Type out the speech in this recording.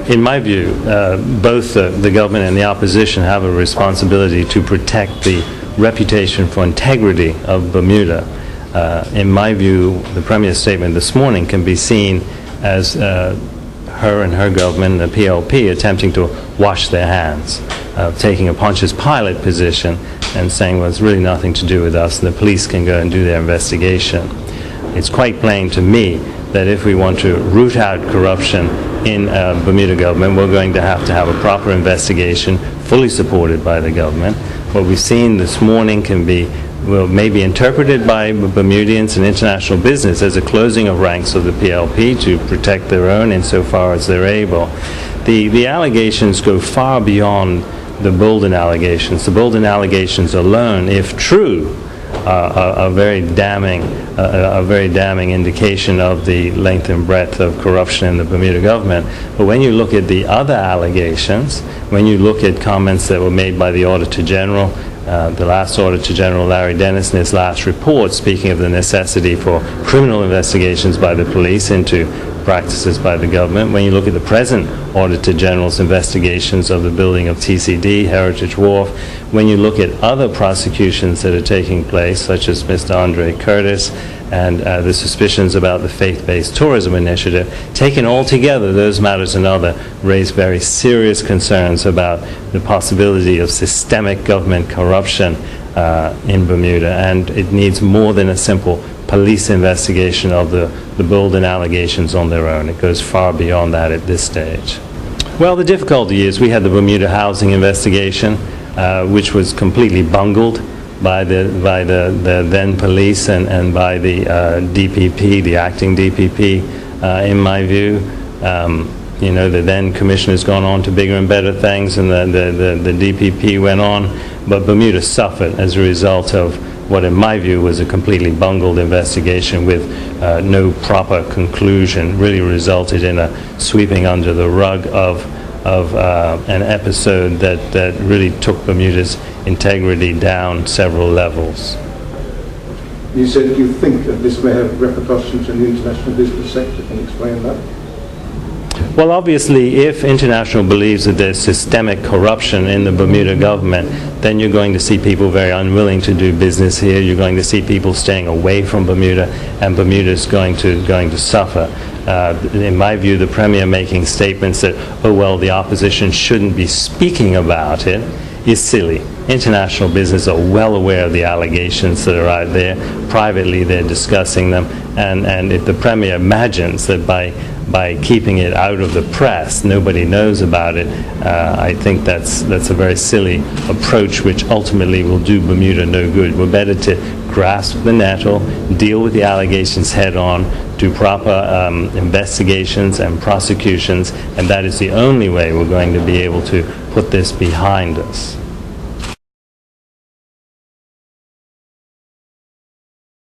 In my view, both the government and the opposition have a responsibility to protect the reputation for integrity of Bermuda. In my view, the Premier's statement this morning can be seen as her and her government, the PLP, attempting to wash their hands, taking a Pontius Pilate position and saying, well, it's really nothing to do with us, and the police can go and do their investigation. It's quite plain to me that if we want to root out corruption in Bermuda government, we're going to have a proper investigation, fully supported by the government. What we've seen this morning can be, well, maybe interpreted by Bermudians and international business as a closing of ranks of the PLP to protect their own insofar as they're able. The allegations go far beyond the Bolden allegations. The Bolden allegations alone, if true, are a very damning indication of the length and breadth of corruption in the Bermuda government. But when you look at the other allegations, when you look at comments that were made by the Auditor General, the last Auditor General, Larry Dennis, in his last report, speaking of the necessity for criminal investigations by the police into practices by the government. When you look at the present Auditor General's investigations of the building of TCD, Heritage Wharf, when you look at other prosecutions that are taking place, such as Mr. Andre Curtis and the suspicions about the faith-based tourism initiative, taken all together, those matters and other raise very serious concerns about the possibility of systemic government corruption in Bermuda, and it needs more than a simple police investigation of the Bolden allegations on their own. It goes far beyond that at this stage. Well, the difficulty is we had the Bermuda housing investigation, which was completely bungled by the then police and by the DPP, the acting DPP, in my view. You know, the then commissioner's gone on to bigger and better things, and the DPP went on, but Bermuda suffered as a result of what in my view was a completely bungled investigation with no proper conclusion. Really resulted in a sweeping under the rug of an episode that really took Bermuda's integrity down several levels. You said you think that this may have repercussions in the international business sector. Can you explain that? Well, obviously, if international believes that there's systemic corruption in the Bermuda government, then you're going to see people very unwilling to do business here. You're going to see people staying away from Bermuda, and Bermuda's going to suffer. In my view, the Premier making statements that, oh, well, the opposition shouldn't be speaking about it, is silly. International business are well aware of the allegations that are out there. Privately, they're discussing them, and if the Premier imagines that by keeping it out of the press, nobody knows about it, I think that's a very silly approach which ultimately will do Bermuda no good. We're better to grasp the nettle, deal with the allegations head on, do proper investigations and prosecutions, and that is the only way we're going to be able to put this behind us.